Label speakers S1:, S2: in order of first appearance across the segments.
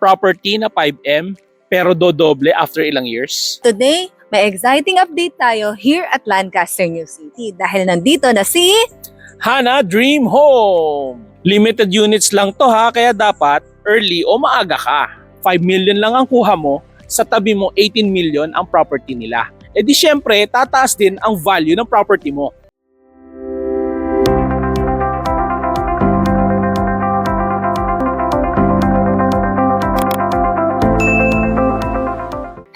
S1: property na 5M pero dodoble after ilang years?
S2: Today, may exciting update tayo here at Lancaster, New City dahil nandito na si...
S1: Hana Dream Home! Limited units lang to ha, kaya dapat early o maaga ka. 5 million lang ang kuha mo, sa tabi mo 18 million ang property nila. E di syempre, tataas din ang value ng property mo.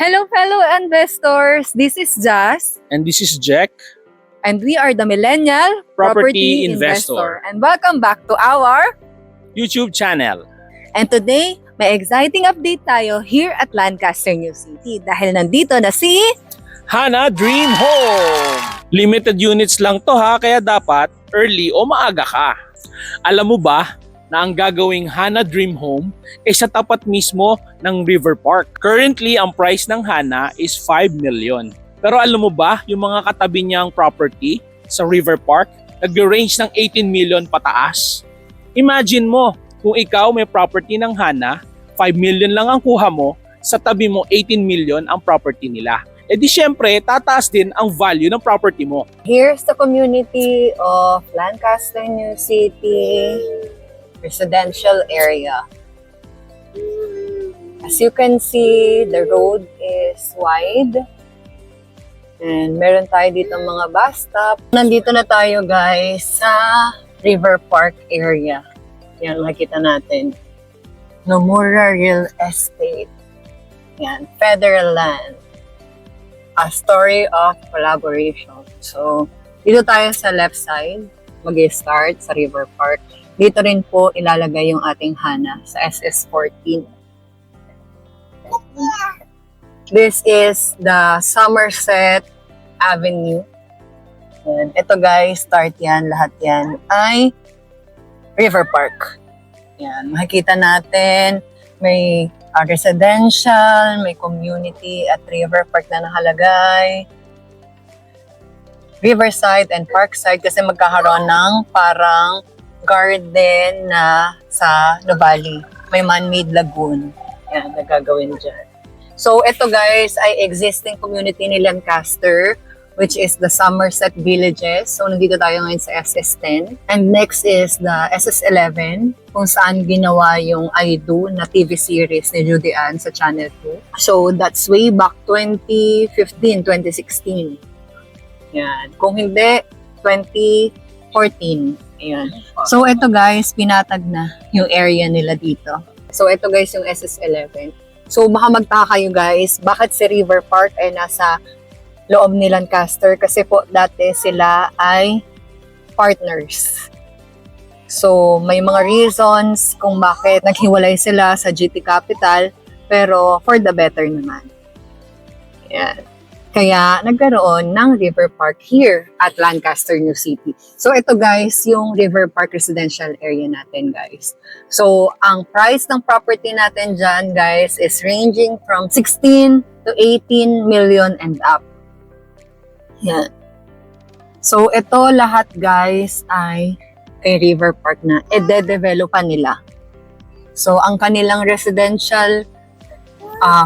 S2: Hello fellow investors, this is Jazz
S1: And this is Jack.
S2: and we are the Millennial
S1: Property Investor.
S2: And welcome back to our...
S1: YouTube channel.
S2: And today, may exciting update tayo here at Lancaster, New City dahil nandito na si...
S1: Hana Dream Home! Limited units lang to ha, kaya dapat early o maaga ka. Alam mo ba na ang gagawing Hana Dream Home ay sa tapat mismo ng River Park? Currently, ang price ng Hana is 5 million. Pero alam mo ba, yung mga katabi niyang property sa River Park, nag-range ng 18 million pataas? Imagine mo, kung ikaw may property ng Hana, 5 million lang ang kuha mo, sa tabi mo 18 million ang property nila. E di syempre, tataas din ang value ng property mo.
S2: Here's the community of Lancaster, New City residential area. As you can see, the road is wide. And meron tayo dito mga bus stop. Nandito na tayo guys sa River Park area. Yan, makikita natin. Nomura Real Estate. Yan, federal land. A story of collaboration. So, dito tayo sa left side. Mag-start sa River Park. Dito rin po ilalagay yung ating Hana sa SS14. This is the Somerset Avenue. And ito guys, start yan, lahat yan ay River Park. Yan, makikita natin may residential, may community at River Park na nakalagay. Riverside and Parkside kasi magkakaroon ng parang garden na sa Nuvali. May man-made lagoon. Yan, nagagawin dyan. So, ito guys ay existing community ni Lancaster, which is the Somerset Villages. So, nandito tayo ngayon sa SS10. And next is the SS11, kung saan ginawa yung I Do na TV series ni Judy Ann sa Channel 2. So, that's way back 2015, 2016. Yan. Kung hindi, 2014. Ayan. So, ito guys, pinatag na yung area nila dito. So, ito guys yung SS11. So, baka magtaka kayo guys, bakit si River Park ay nasa loob ni Lancaster? Kasi po, dati sila ay partners. So, may mga reasons kung bakit naghiwalay sila sa GT Capital, pero for the better naman. Ayan. Kaya nagkaroon ng River Park here at Lancaster, New City. So ito guys, yung River Park residential area natin guys. So ang price ng property natin dyan guys is ranging from 16 to 18 million and up. Yan. So ito lahat guys ay kay River Park na i-developan nila. So ang kanilang residential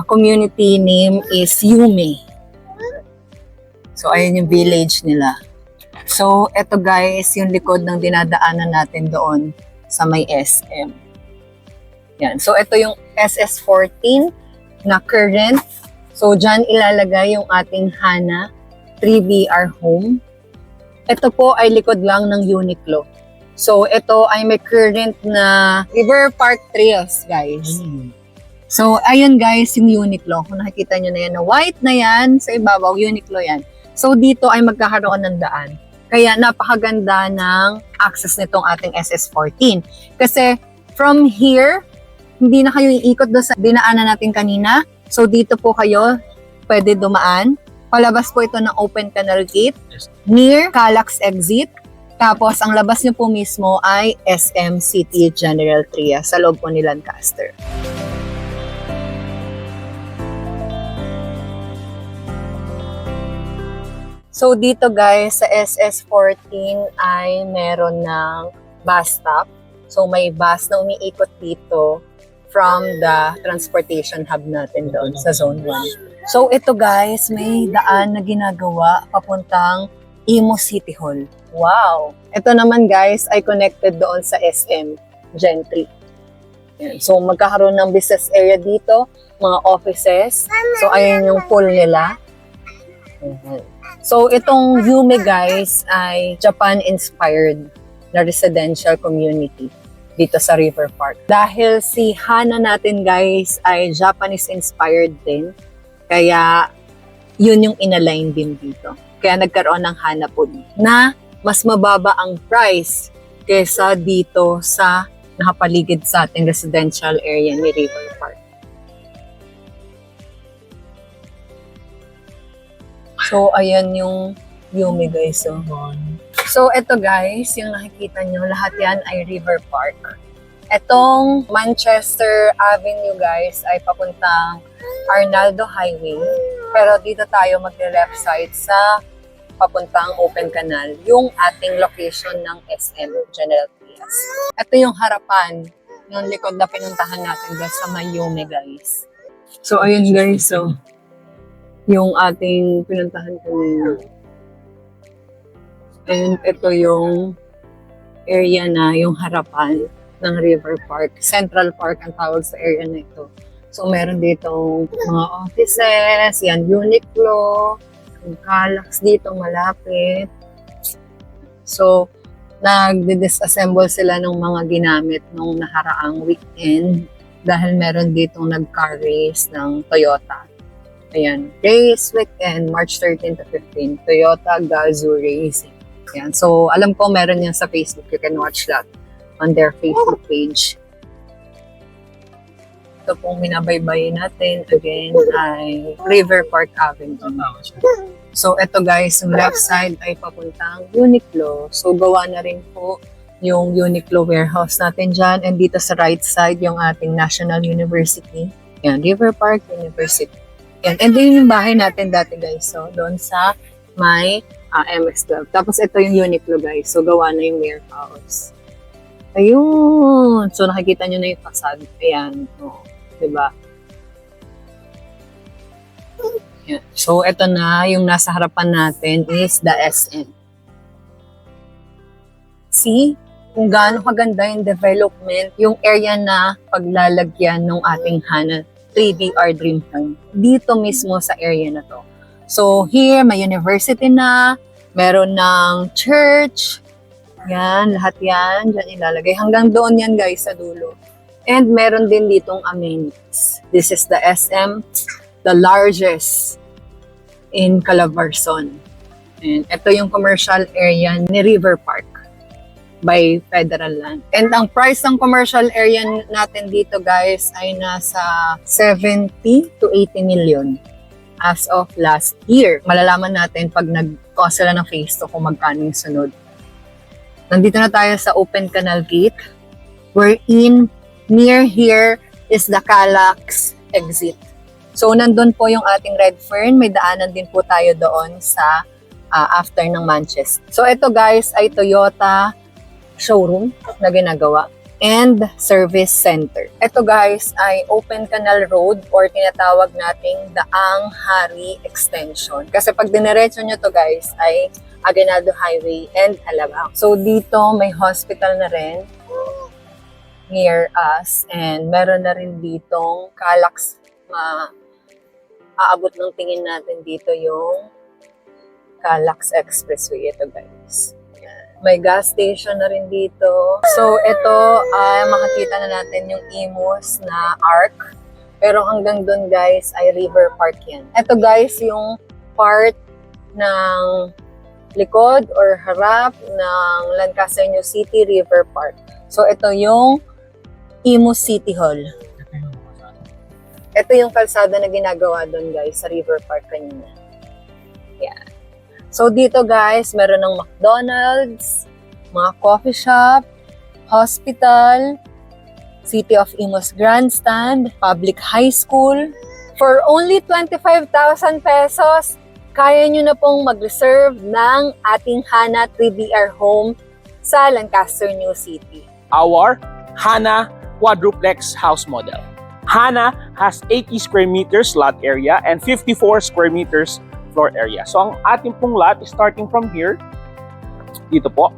S2: community name is Yume. So, ayun yung village nila. So, eto guys, yung likod ng dinadaanan natin doon sa may SM. Yan. So, ito yung SS14 na current. So, dyan ilalagay yung ating Hana 3BR home. Ito po ay likod lang ng Uniqlo. So, ito ay may current na River Park Trails, guys. So, ayun guys, yung Uniqlo. Kung nakikita nyo na yan, na white na yan, sa ibabaw, Uniqlo yan. So, dito ay magkakaroon ng daan. Kaya napakaganda ng access nitong ating SS14. Kasi from here, hindi na kayo iikot doon sa dinaanan natin kanina. So, dito po kayo pwede dumaan. Palabas po ito ng Open Canal Gate near Calax Exit. Tapos, ang labas niyo po mismo ay SM City General Trias sa loob po ni Lancaster. So dito guys, sa SS14 ay meron ng bus stop. So may bus na umiikot dito from the transportation hub natin doon sa Zone 1. So ito guys, may daan na ginagawa papuntang Imo City Hall. Wow! Ito naman guys ay connected doon sa SM Gentry. Yan. So magkakaroon ng business area dito, mga offices. So ayun yung pool nila. Ayan. So itong Yume guys ay Japan-inspired na residential community dito sa River Park. Dahil si Hana natin guys ay Japanese-inspired din, kaya yun yung inalign din dito. Kaya nagkaroon ng Hana Pool na mas mababa ang price kesa dito sa nakapaligid sa ating residential area ni River Park. So, ayan yung Yume guys. So, ito guys, yung nakikita nyo, lahat yan ay River Park. Etong Manchester Avenue guys ay papuntang Arnaldo Highway. Pero dito tayo magre-left side sa papuntang Open Canal, yung ating location ng SM General Trias. Ito yung harapan ng likod na pinuntahan natin guys sa Mayume guys. So, ayun guys, so yung ating pinuntahan kanina. And ito yung area na, yung harapan ng River Park. Central Park ang tawag sa area na ito. So, meron dito mga offices, yan, Uniqlo, yung Calax dito malapit. So, nag-disassemble sila ng mga ginamit nung nakaraang weekend dahil meron ditong nag-car race ng Toyota. Ayan, race weekend, March 13 to 15, Toyota Gazoo Racing. Ayan. So, alam ko meron yan sa Facebook. You can watch that on their Facebook page. Ito pong minabaybay natin again ay River Park Avenue. So, ito guys, yung left side ay papuntang Uniqlo. So, gawa na rin po yung Uniqlo warehouse natin dyan. And dito sa right side, yung ating National University. Ayan, River Park University. Ayan. And din yung bahay natin dati guys. So, doon sa may MX12. Tapos ito yung Uniqlo guys. So gawa na yung warehouse. Ayun. So nakikita nyo na yung facade. Ayan. O, diba? Ayan. So ito na yung nasa harapan natin is the SM. See? Kung gaano kaganda yung development, yung area na paglalagyan ng ating Hana 3DR Dream Home. Dito mismo sa area na to. So here, may university na, meron ng church, yan, lahat yan, dyan ilalagay. Hanggang doon yan guys sa dulo. And meron din ditong amenities. This is the SM, the largest in Calabarzon. And ito yung commercial area ni River Park by Federal Land. And ang price ng commercial area natin dito guys ay nasa 70 to 80 million. As of last year. Malalaman natin pag nag-cause sila ng phase 2 kung magkano yung sunod. Nandito na tayo sa Open Canal Gate. Wherein, near here is the Calax exit. So, nandun po yung ating Red Fern. May daanan din po tayo doon sa after ng Manchester. So, ito guys ay Toyota showroom na ginagawa and service center. Ito guys ay Open Canal Road or tinatawag nating Daang Hari Extension. Kasi pag diniretso nyo to guys ay Aguinaldo Highway and Alabang. So dito may hospital na rin near us and meron na rin ditong Calax aabot ng tingin natin dito yung Calax Expressway. Ito guys. May gas station na rin dito. So, ito, makikita na natin yung Imus na arc. Pero hanggang dun, guys, ay River Park yan. Ito, guys, yung part ng likod or harap ng Lancaster New City River Park. So, ito yung Imus City Hall. Ito yung kalsada na ginagawa dun, guys, sa River Park kanina. Yan. So dito guys, meron ng McDonald's, mga coffee shop, hospital, City of Imus Grandstand, public high school. For only 25,000 pesos, kaya nyo na pong mag-reserve ng ating Hana 3DR home sa Lancaster New City.
S1: Our Hana quadruplex house model. Hana has 80 square meters lot area and 54 square meters floor area. So ang ating pong lot is starting from here, dito po,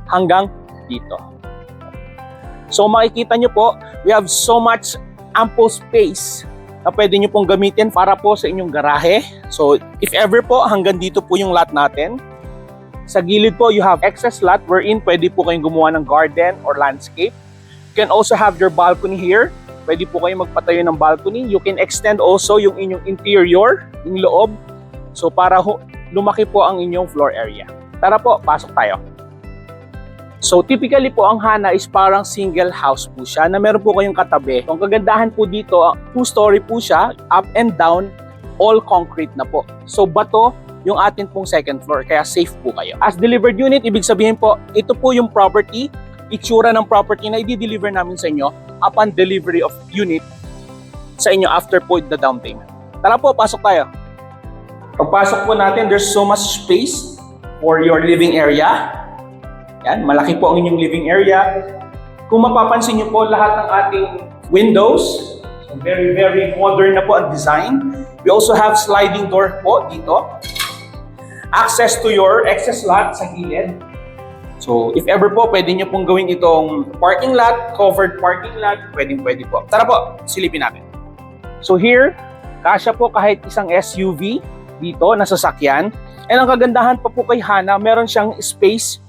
S1: hanggang dito. So makikita nyo po, we have so much ample space na pwede nyo pong gamitin para po sa inyong garahe. So if ever po, hanggang dito po yung lot natin. Sa gilid po, you have excess lot wherein pwede po kayong gumawa ng garden or landscape. You can also have your balcony here. Pwede po kayong magpatayo ng balcony. You can extend also yung inyong interior, yung loob. So para lumaki po ang inyong floor area. Tara po, pasok tayo. So typically po ang Hana is parang single house po siya na meron po kayong katabi. Ang kagandahan po dito, 2-story po siya, up and down, all concrete na po. So bato yung atin pong second floor, kaya safe po kayo. As delivered unit, ibig sabihin po, ito po yung property, itsura ng property na i-deliver namin sa inyo upon delivery of unit sa inyo after po the down payment. Tara po, pasok tayo. Pagpasok po natin, there's so much space for your living area. Yan, malaki po ang inyong living area. Kung mapapansin niyo po, lahat ng ating windows, so very, very modern na po ang design. We also have sliding door po dito. Access to your excess lot sa gilid. So, if ever po, pwede nyo pong gawin itong parking lot, covered parking lot, pwede po. Tara po, silipin natin. So here, kasya po kahit isang SUV dito na sasakyan. And ang kagandahan pa po kay Hana, meron siyang space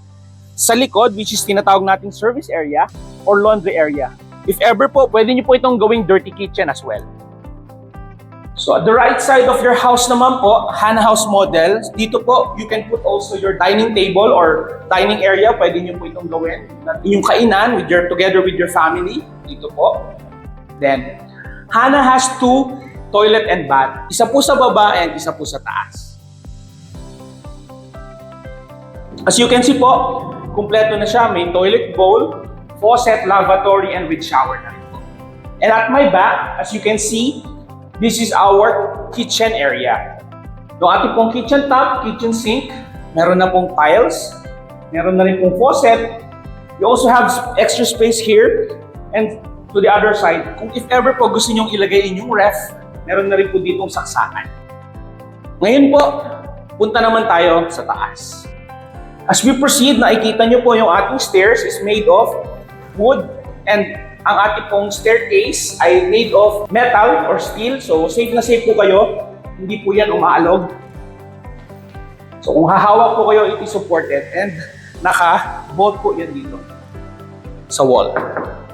S1: sa likod, which is tinatawag nating service area or laundry area. If ever po, pwede nyo po itong gawing dirty kitchen as well. So at the right side of your house naman po, Hana house model, dito po, you can put also your dining table or dining area. Pwede nyo po itong gawin. Yung kainan together with your family, dito po. Then, Hana has 2 toilet and bath. Isa po sa baba and isa po sa taas. As you can see po, kumpleto na siya. May toilet bowl, faucet, lavatory, and with shower na rin po. And at my back, as you can see, this is our kitchen area. Yung ating pong kitchen top, kitchen sink, meron na pong tiles, meron na rin pong faucet. You also have extra space here and to the other side. Kung if ever po gusto nyong ilagay inyong ref, meron na rin po ditong saksakan. Ngayon po, punta naman tayo sa taas. As we proceed, nakikita nyo po yung ating stairs is made of wood and ang ating pong staircase ay made of metal or steel. So, safe na safe po kayo. Hindi po yan umaalog. So, kung hahawak po kayo, it is supported. And naka-bolt po yan dito sa wall.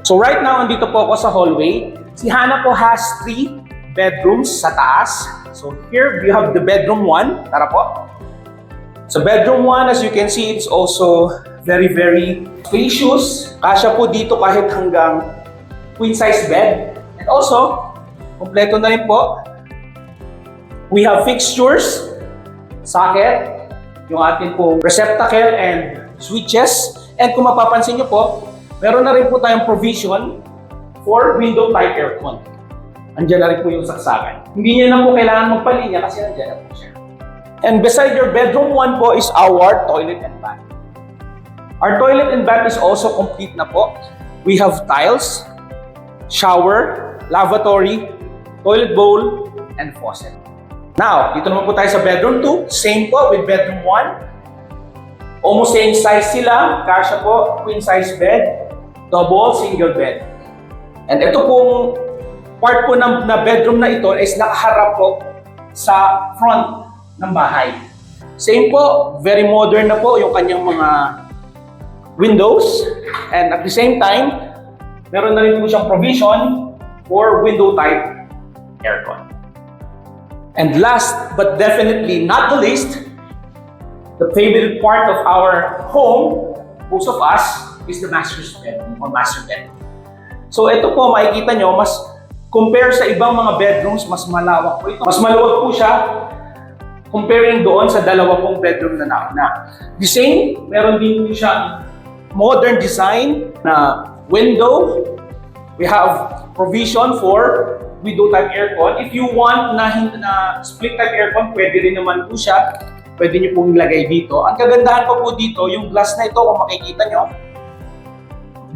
S1: So, right now, andito po ako sa hallway. Si Hana po has 3 bedrooms sa taas. So, here you have the bedroom 1. Tara po. So, bedroom 1, as you can see, it's also very, very spacious. Kasya po dito kahit hanggang queen-size bed. And also, kompleto na rin po. We have fixtures, socket, yung ating pong receptacle and switches. And kung mapapansin nyo po, meron na rin po tayong provision for window type aircon. Andiyan na rin po yung saksakan. Hindi nyo na po kailangan magpalinya kasi nandiyan na po siya. And beside your bedroom 1 po is our toilet and bath. Our toilet and bath is also complete na po. We have tiles, shower, lavatory, toilet bowl, and faucet. Now, dito naman po tayo sa bedroom 2. Same po with bedroom 1. Almost same size sila. Kasya po, queen size bed, double, single bed. And ito pong part po na bedroom na ito is nakaharap po sa front ng bahay. Same po, very modern na po yung kanyang mga windows. And at the same time, meron na rin po siyang provision for window type aircon. And last but definitely not the least, the favorite part of our home, most of us, is the master's bedroom or master bedroom. So ito po, makikita nyo, mas compare sa ibang mga bedrooms, mas malawak po ito. Mas maluwag po siya comparing doon sa dalawa pong bedroom na nauna. The same, meron din po siyang modern design na window. We have provision for window type aircon. If you want na split type aircon, pwede rin naman po siya. Pwede nyo pong ilagay dito. Ang kagandahan pa po dito, yung glass na ito, kung makikita nyo,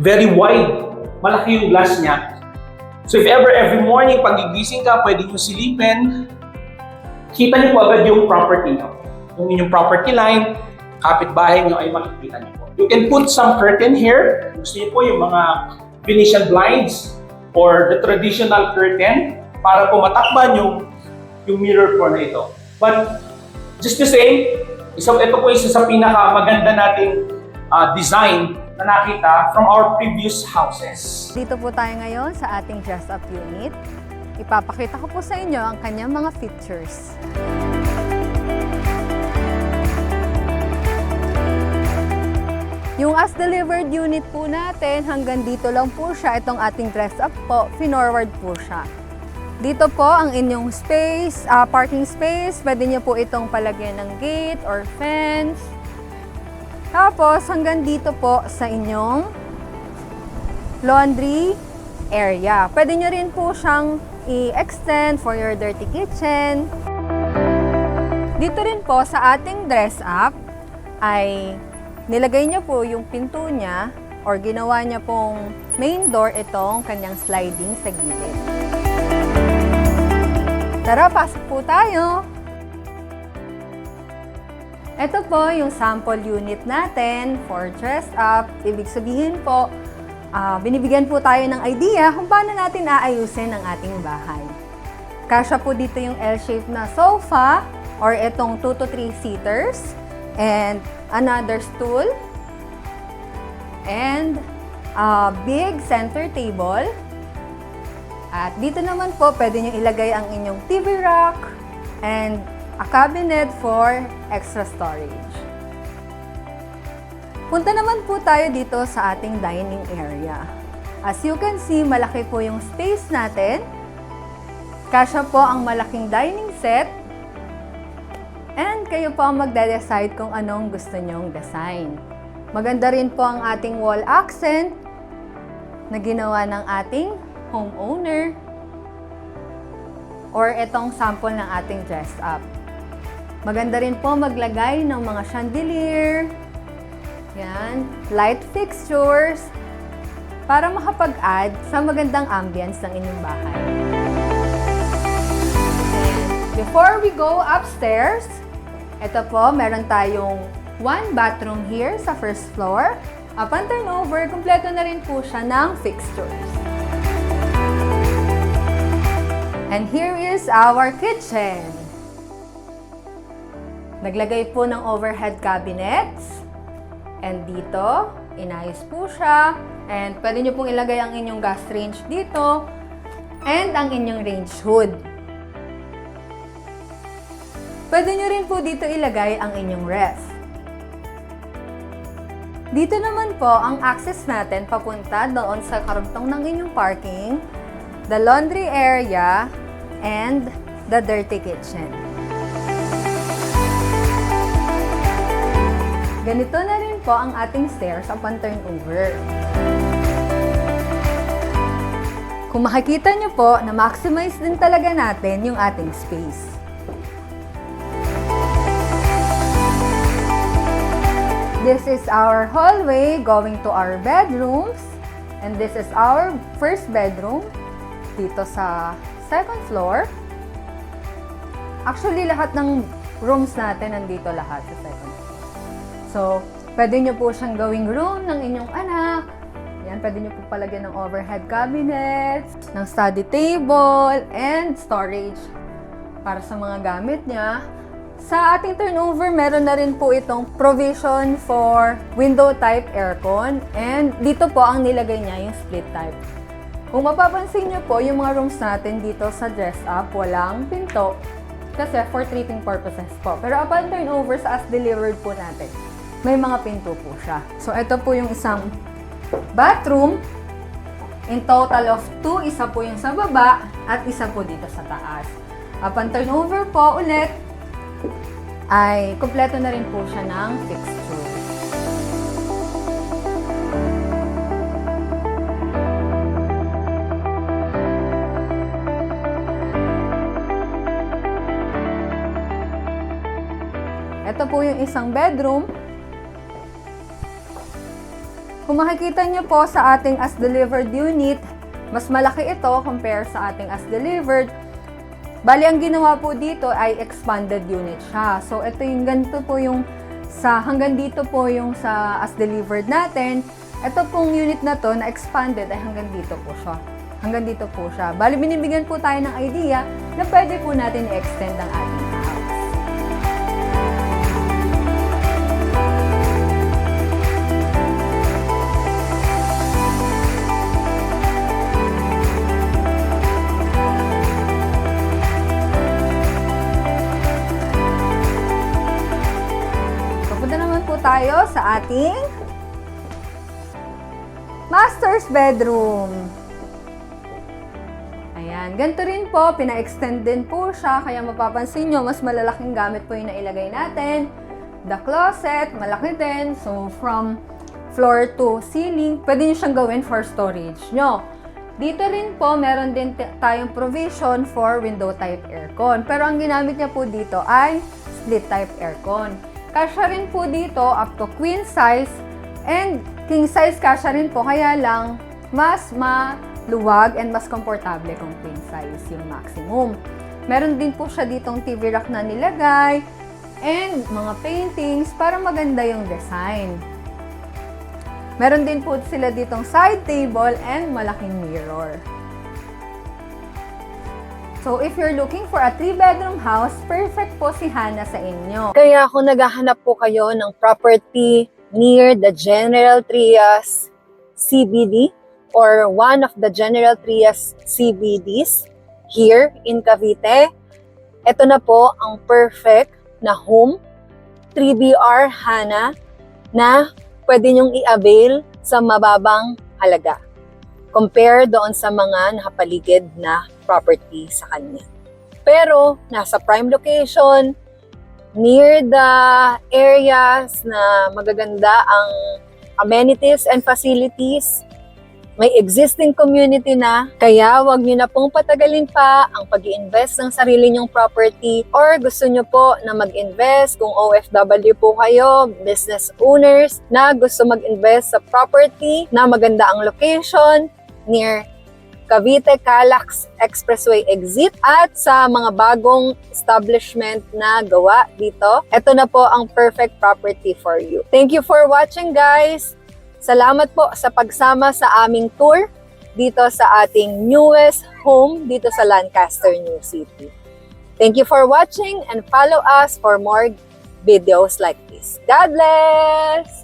S1: very wide malaki yung glass niya. So if ever every morning pagigising ka, pwede nyo silipin, kita niyo po agad yung property nyo. Yung inyong property line, kapitbahay nyo ay makikita niyo po. You can put some curtain here. Gusto niyo po yung mga Venetian blinds or the traditional curtain para po matakban yung mirror po na ito. But just the same, ito po isa sa pinakamaganda nating design na nakita from our previous houses.
S2: Dito po tayo ngayon sa ating dress-up unit. Ipapakita ko po sa inyo ang kanyang mga features. Yung as-delivered unit po natin, hanggang dito lang po siya. Itong ating dress-up po, finorward po siya. Dito po ang inyong space, parking space. Pwede niyo po itong palagyan ng gate or fence. Tapos hanggang dito po sa inyong laundry area. Pwede niyo rin po siyang i-extend for your dirty kitchen. Dito rin po sa ating dress-up ay nilagay niya po yung pinto niya or ginawa niya pong main door itong kanyang sliding sa gilid. Tara, pasok po tayo! Ito po yung sample unit natin for dress up. Ibig sabihin po, binibigyan po tayo ng idea kung paano natin aayusin ang ating bahay. Kasya po dito yung L-shape na sofa or itong 2 to 3 seaters and another stool and a big center table. At dito naman po, pwede nyo ilagay ang inyong TV rack and a cabinet for extra storage. Punta naman po tayo dito sa ating dining area. As you can see, malaki po yung space natin. Kasya po ang malaking dining set. And kayo po ang magde-decide kung anong gusto nyong design. Maganda rin po ang ating wall accent na ginawa ng ating homeowner or itong sample ng ating dress up. Maganda rin po maglagay ng mga chandelier, yan, light fixtures, para makapag-add sa magandang ambience ng inyong bahay. And before we go upstairs, ito po, meron tayong 1 bathroom here sa first floor. Upon turnover, kumpleto na rin po siya ng fixtures. And here is our kitchen. Naglagay po ng overhead cabinets. And dito, inayos po siya. And pwede nyo pong ilagay ang inyong gas range dito. And ang inyong range hood. Pwede nyo rin po dito ilagay ang inyong ref. Dito naman po ang access natin papunta doon sa karugtong ng inyong parking, the laundry area, and the dirty kitchen. Ganito na rin po ang ating stairs upon turnover. Kung makikita nyo po, na-maximize din talaga natin yung ating space. This is our hallway going to our bedrooms. And this is our first bedroom dito sa second floor. Actually, lahat ng rooms natin nandito lahat sa second floor. So, pwede nyo po siyang gawing room ng inyong anak. Yan, pwede nyo po palagyan ng overhead cabinets, ng study table, and storage para sa mga gamit niya. Sa ating turnover, meron na rin po itong provision for window type aircon. And dito po ang nilagay niya yung split type. Kung mapapansin niyo po, yung mga rooms natin dito sa dress up, walang pinto. Kasi for tripping purposes po. Pero upon turnover sa as delivered po natin, may mga pinto po siya. So ito po yung isang bathroom. In total of 2, isa po yung sa baba at isa po dito sa taas. Upon turnover po ulit, ay kumpleto na rin po siya ng fixture. Ito po yung isang bedroom. Kung makikita nyo po sa ating as delivered unit, mas malaki ito compare sa ating as delivered. Bali, ang ginawa po dito ay expanded unit siya. So, ito yung ganito po yung hanggang dito po yung sa as delivered natin. Ito pong unit na to na expanded ay hanggang dito po siya. Hanggang dito po siya. Bali, binibigyan po tayo ng idea na pwede po natin i-extend ang ating house. Papunta naman po tayo sa ating master's bedroom. Ayan, ganito rin po, pina-extend din po siya, kaya mapapansin nyo, mas malalaking gamit po yung nailagay natin. The closet, malaki din. So, from floor to ceiling, pwede nyo siyang gawin for storage nyo. Dito rin po, meron din tayong provision for window type aircon. Pero ang ginamit niya po dito ay split type aircon. Kasya rin po dito up to queen size and king size kasya rin po, kaya lang mas maluwag and mas komportable kung queen size yung maximum. Meron din po siya ditong TV rack na nilagay and mga paintings para maganda yung design. Meron din po sila ditong side table and malaking mirror. So, if you're looking for a 3-bedroom house, perfect po si Hana sa inyo. Kaya kung naghahanap po kayo ng property near the General Trias CBD or one of the General Trias CBDs here in Cavite, ito na po ang perfect na home, 3BR Hana, na pwede nyong i-avail sa mababang halaga compare doon sa mga nakapaligid na property sa kanya. Pero nasa prime location, near the areas na magaganda ang amenities and facilities, may existing community na, kaya wag nyo na pong patagalin pa ang pag-i-invest ng sarili nyong property, or gusto nyo po na mag-invest kung OFW po kayo, business owners na gusto mag-invest sa property na maganda ang location, near Cavite-Calax Expressway exit at sa mga bagong establishment na gawa dito. Ito na po ang perfect property for you. Thank you for watching, guys! Salamat po sa pagsama sa aming tour dito sa ating newest home dito sa Lancaster, New City. Thank you for watching and follow us for more videos like this. God bless!